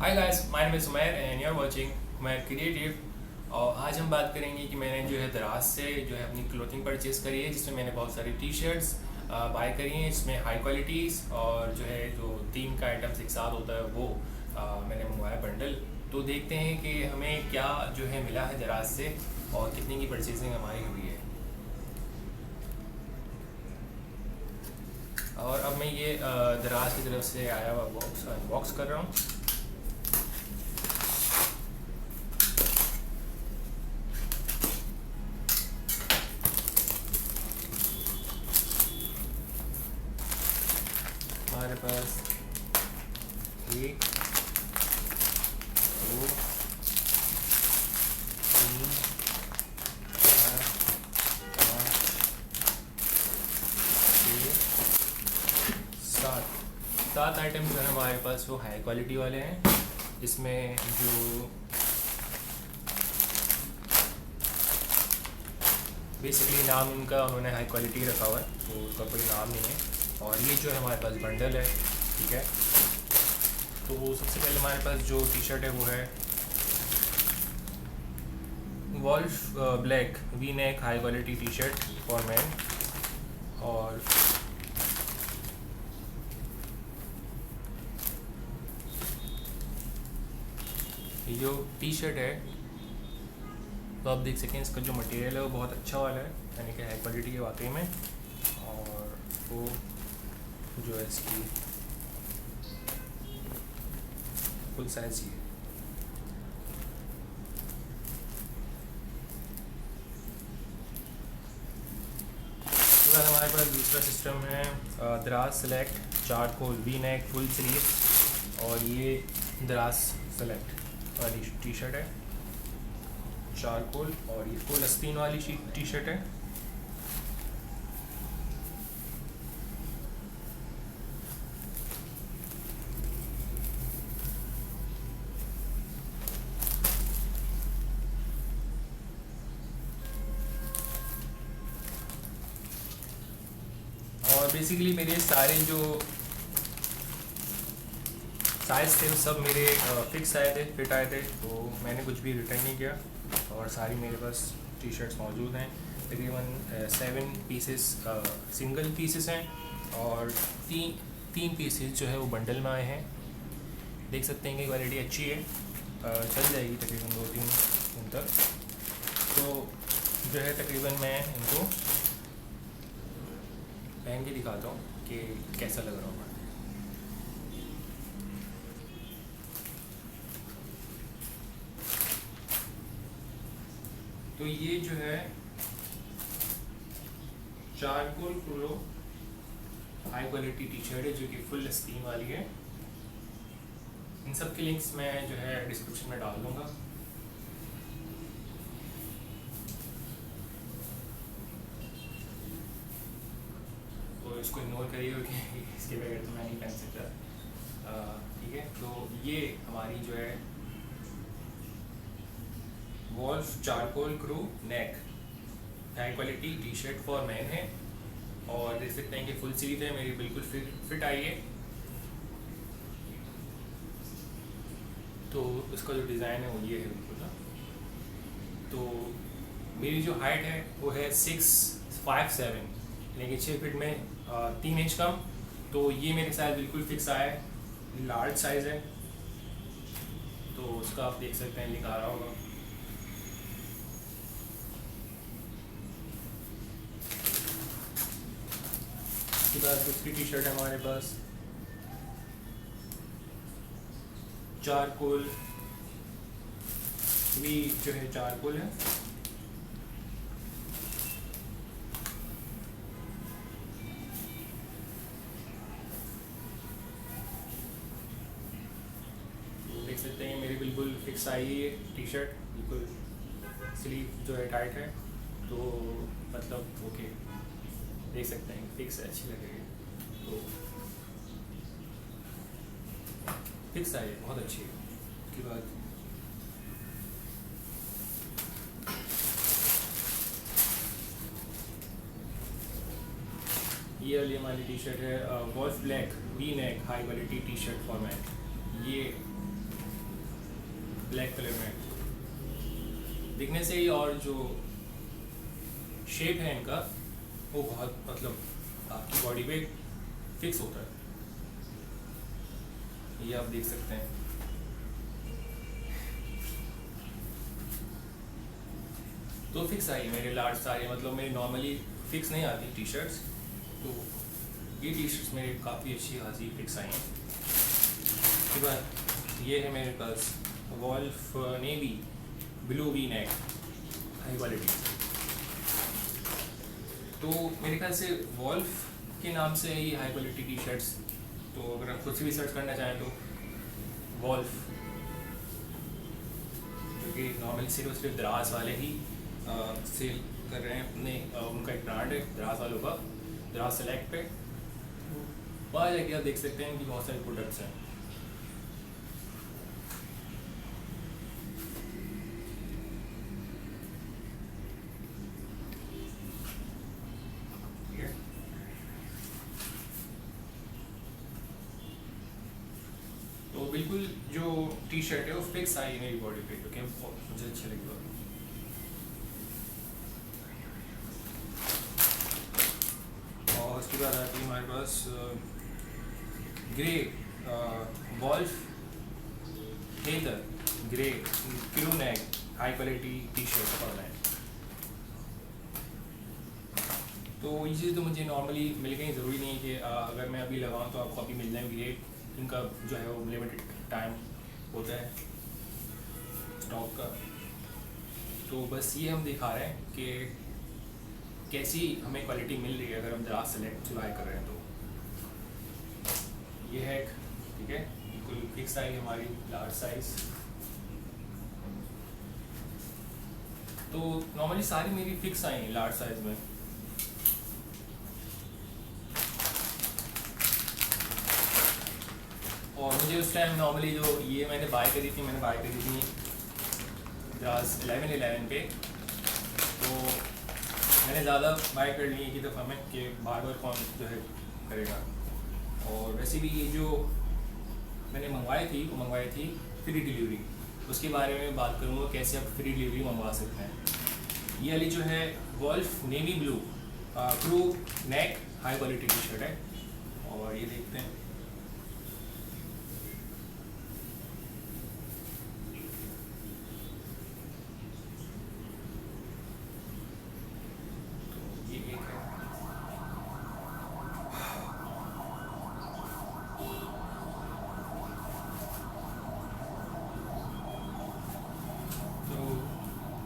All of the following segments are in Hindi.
Hi guys, my name is Umair and you are watching Umair creative. और आज हम बात करेंगे कि मैंने जो है दराज से जो है अपनी क्लोथिंग परचेज़ करी है, जिसमें मैंने बहुत सारी टी शर्ट्स बाय करी हैं। इसमें हाई क्वालिटीज़ और जो है जो 3 का आइटम्स एक साथ होता है वो मैंने मंगवाया बंडल। तो देखते हैं कि हमें क्या जो है मिला है दराज से और कितने की परचेजिंग हमारी हुई है। और अब मैं ये दराज की तरफ से आया हुआ बॉक्स अनबॉक्स कर रहा हूँ। हमारे पास 1 2 3 4 5 6 7 आइटम जो है हमारे पास वो हाई क्वालिटी वाले हैं। इसमें जो बेसिकली नाम इनका उन्होंने हाई क्वालिटी रखा हुआ है, तो उसका कोई नाम नहीं है। और ये जो है हमारे पास बंडल है, ठीक है। तो सबसे पहले हमारे पास जो टी शर्ट है वो है Wolf black V neck high quality T shirt for man. और ये जो टी शर्ट है तो आप देख सकें इसका जो मटेरियल है वो बहुत अच्छा वाला है, यानी कि हाई क्वालिटी है वाकई में। और वो जो है इसकी फुल साइज ही है। उसके बाद हमारे पास दूसरा सिस्टम है दराज select charcoal V neck full sleeve. और ये दराज सेलेक्ट वाली टी शर्ट है चारकोल, और ये फुल आस्तीन वाली टी शर्ट है। और बेसिकली मेरे सारे जो साइज़ थे वो सब मेरे फिक्स आए थे, फिट आए थे, तो मैंने कुछ भी रिटर्न नहीं किया। और सारी मेरे पास टी शर्ट्स मौजूद हैं। तकरीबन 7 पीसेस सिंगल पीसेस हैं और तीन पीसेस जो है वो बंडल में आए हैं। देख सकते हैं कि क्वालिटी अच्छी है, चल जाएगी तकरीबन 2-3 दिन तक। तो जो है तकरीबन मैं इनको पहन के दिखाता हूँ कि कैसा लग रहा होगा। तो ये जो है charcoal pro high quality T shirt है जो कि फुल स्टीम वाली है। इन सब के लिंक्स मैं जो है डिस्क्रिप्शन में डाल दूँगा। तो इसको इग्नोर करिए क्योंकि इसके बगैर तो मैं नहीं पहन सकता, ठीक है। तो ये हमारी जो है Wolf charcoal crew neck high quality T shirt for man है। और देख सकते हैं कि फुल स्लीव है मेरी, बिल्कुल फिट आई है। तो इसका जो डिज़ाइन है वो ये है बिल्कुल ना। तो मेरी जो हाइट है वो है 6'5'7", यानी कि 6 फीट में 3 इंच कम। तो ये मेरे साइज बिल्कुल फिक्स आया है, लार्ज साइज़ है। तो उसका आप देख सकते हैं लिखा रहा होगा। उसके बाद दूसरी टी शर्ट है हमारे पास चारकोल भी जो है चारकोल है। देख सकते हैं मेरी बिल्कुल फिक्स आई है टी शर्ट, बिल्कुल स्लीव जो है टाइट है, तो मतलब ओके, देख सकते हैं फिक्स है, अच्छी लगेगी। तो फिक्स आई है, बहुत अच्छी है। उसके बाद ये वाली हमारी टी शर्ट है Wolf black V neck high quality T shirt for man. ये ब्लैक कलर में दिखने से ही, और जो शेप है इनका वो बहुत मतलब आपकी बॉडी पे फिक्स होता है, ये आप देख सकते हैं। तो फिक्स आई मेरे लार्ज सारे, मतलब मेरी नॉर्मली फिक्स नहीं आती टी शर्ट्स, तो ये टी शर्ट्स मेरे काफ़ी अच्छी खासी फिक्स आई हैं। उसके बाद ये है मेरे पास Wolf navy blue V neck high quality. तो मेरे ख्याल से वॉल्फ के नाम से ही हाई क्वालिटी टी शर्ट्स, तो अगर आप खुद से भी सर्च करना चाहें तो वॉल्फ, जो कि नॉर्मली सिर्फ द्रास वाले ही सेल कर रहे हैं अपने, उनका एक ब्रांड है द्रास वालों का, द्रास सेलेक्ट पे, वहाँ जाके आप देख सकते हैं कि बहुत सारे प्रोडक्ट्स हैं। तो बिल्कुल जो टी शर्ट है वो फिक्स आई मेरी बॉडी पे, क्योंकि मुझे अच्छी लगी। और उसके बाद आती है हमारे पास grey Wolf heather grey crew neck high quality T shirt पड़ना है। तो ये चीज़ तो मुझे नॉर्मली मिल गई, ज़रूरी नहीं है कि अगर मैं अभी लगाऊँ तो आपको अभी मिल जाएंगी। ये इनका जो है वो लिमिटेड टाइम होता है स्टॉक का। तो बस ये हम दिखा रहे हैं कि कैसी हमें क्वालिटी मिल रही है अगर हम द्रास सेलेक्ट बाय कर रहे हैं। तो ये है, ठीक है, बिल्कुल फिक्स आई हमारी लार्ज साइज। तो नॉर्मली सारी मेरी फिक्स आई हैं लार्ज साइज में। और मुझे उस टाइम नॉर्मली जो ये मैंने बाय करी थी द्रास 1111 पे, तो मैंने ज़्यादा बाय कर ली एक ही दफ़ा में कि बार बार कौन जो है करेगा। और वैसे भी ये जो मैंने मंगवाई थी वो मंगवाई थी फ्री डिलीवरी, उसके बारे में बात करूँगा कैसे आप फ्री डिलीवरी मंगवा सकते हैं। ये वाली जो है wolf navy blue crew neck high quality T shirt है, और ये देखते हैं।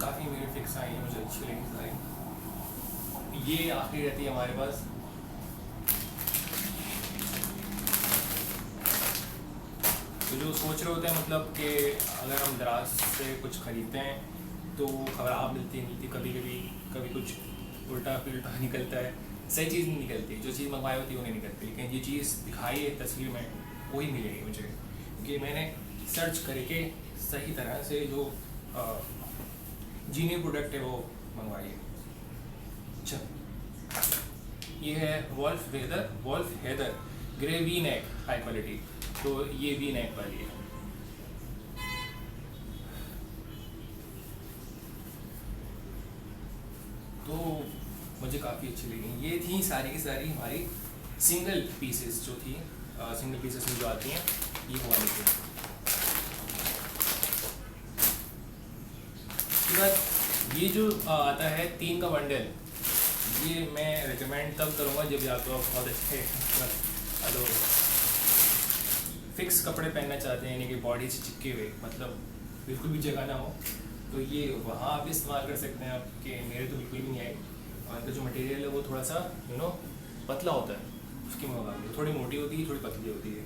काफ़ी मेरी फिक्स आई है, मुझे अच्छी लगी सारी। ये आखिरी रहती है हमारे पास। तो जो सोच रहे होते हैं मतलब कि अगर हम दराज से कुछ ख़रीदते हैं तो ख़राब मिलती कभी कुछ उल्टा पुल्टा निकलता है, सही चीज़ नहीं निकलती, जो चीज़ मंगवाई होती है वो नहीं निकलती। लेकिन ये चीज़ दिखाई है तस्वीर में वही मिलेगी मुझे, क्योंकि मैंने सर्च करके सही तरह से जो जीनियर प्रोडक्ट है वो मंगवाइए। अच्छा, ये है Wolf heather grey V neck high quality. तो ये वी नेक वाली है। तो मुझे काफ़ी अच्छी लगी। ये थी सारी की सारी हमारी सिंगल पीसेस जो थी, सिंगल पीसेस में जो आती हैं ये वाली थी। उसके बाद ये जो आता है 3 का बंडल, ये मैं रिकमेंड तब करूँगा जब या तो आप बहुत अच्छे हेलो फिक्स कपड़े पहनना चाहते हैं, यानी कि बॉडी से चिपके हुए, मतलब बिल्कुल भी जगह ना हो, तो ये वहाँ आप इस्तेमाल कर सकते हैं। आपके मेरे तो बिल्कुल भी नहीं आए, और इनका जो मटेरियल है वो थोड़ा सा पतला होता है, उसके मुकाबले थोड़ी मोटी होती है, थोड़ी पतली होती है।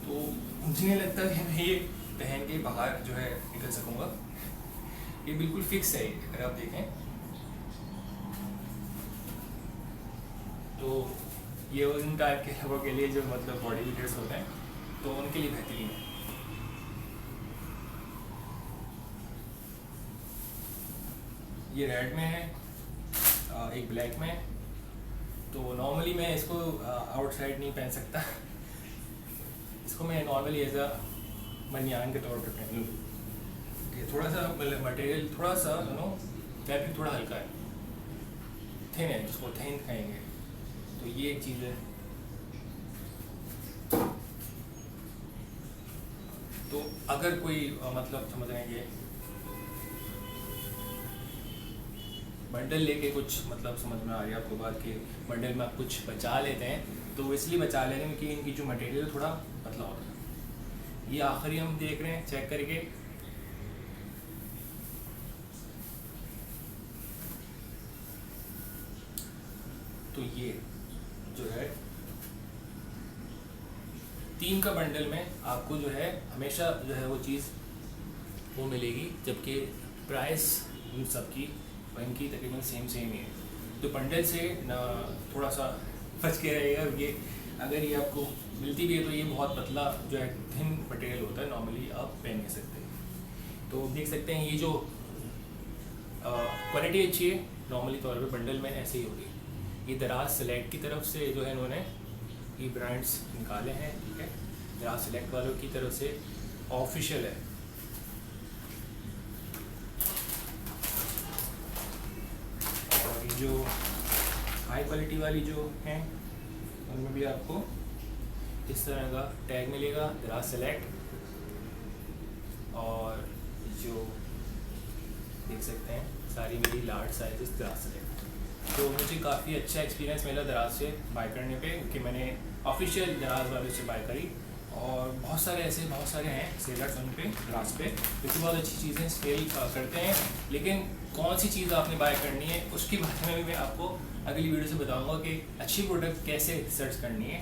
तो मुझे नहीं लगता कि मैं ये पहन के बाहर जो है निकल सकूँगा। ये बिल्कुल फिक्स है, अगर आप देखें तो ये उन टाइप के लोगों के लिए जो मतलब बॉडी बिल्डर्स होते हैं, तो उनके लिए बेहतरीन है। ये रेड में है, एक ब्लैक में। तो नॉर्मली मैं इसको आउटसाइड नहीं पहन सकता इसको मैं नॉर्मली एज अ बनियान के तौर पर पहन लूँ। थोड़ा सा मटेरियल थोड़ा सा फैब्रिक थोड़ा हल्का है, थिन है, जिसको थिन कहेंगे। तो ये एक चीज़ है। तो अगर कोई मतलब समझ रहे हैं कि बंडल लेके कुछ मतलब समझ में आ रही है आपको बात कि बंडल में आप कुछ बचा लेते हैं, तो इसलिए बचा लेते हैं कि इनकी जो मटेरियल थोड़ा पतला होता है। ये आखिरी हम देख रहे हैं चेक करके। तो ये जो है 3 का बंडल में आपको जो है हमेशा जो है वो चीज़ वो मिलेगी, जबकि प्राइस उन सबकी और इनकी तकरीबन सेम ही है। तो बंडल से थोड़ा सा बच के रहेगा। ये अगर ये आपको मिलती भी है तो ये बहुत पतला जो है थिन मटेरियल होता है, नॉर्मली आप पहन नहीं सकते। तो देख सकते हैं ये जो क्वालिटी अच्छी है, नॉर्मली तौर पे बंडल में ऐसे ही होगी। ये दराज सेलेक्ट की तरफ से जो है इन्होंने ये ब्रांड्स निकाले हैं, ठीक है, दराज सेलेक्ट वालों की तरफ से ऑफिशियल है। और ये जो हाई क्वालिटी वाली जो हैं उनमें भी आपको इस तरह का टैग मिलेगा, दराज सेलेक्ट। और जो देख सकते हैं सारी मेरी लार्ज साइजेस दराज सेलेक्ट। तो मुझे काफ़ी अच्छा एक्सपीरियंस मिला दराज से बाय करने पे, क्योंकि मैंने ऑफिशियल दराज वालों से बाय करी। और बहुत सारे हैं सेलर्स उन पे दराज पे, क्योंकि बहुत अच्छी चीज़ें सेल करते हैं। लेकिन कौन सी चीज़ आपने बाय करनी है उसके बारे में भी मैं आपको अगली वीडियो से बताऊंगा कि अच्छी प्रोडक्ट कैसे सर्च करनी है,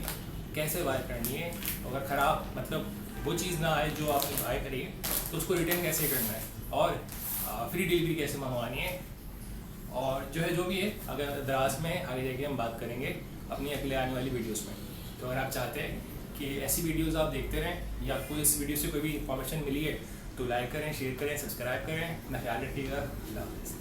कैसे बाय करनी है। अगर ख़राब मतलब वो चीज़ ना आए जो आपने बाय करी है तो उसको रिटर्न कैसे करना है, और फ्री डिलीवरी कैसे मंगवानी है, और जो भी है अगर दराज में आगे जाके हम बात करेंगे अपनी अगले आने वाली वीडियोस में। तो अगर आप चाहते हैं कि ऐसी वीडियोस आप देखते रहें या आपको इस वीडियो से कोई भी इंफॉर्मेशन मिली है तो लाइक करें, शेयर करें, सब्सक्राइब करें। अपना ख्याल रखिएगा। अल्लाह हाफ़िज़।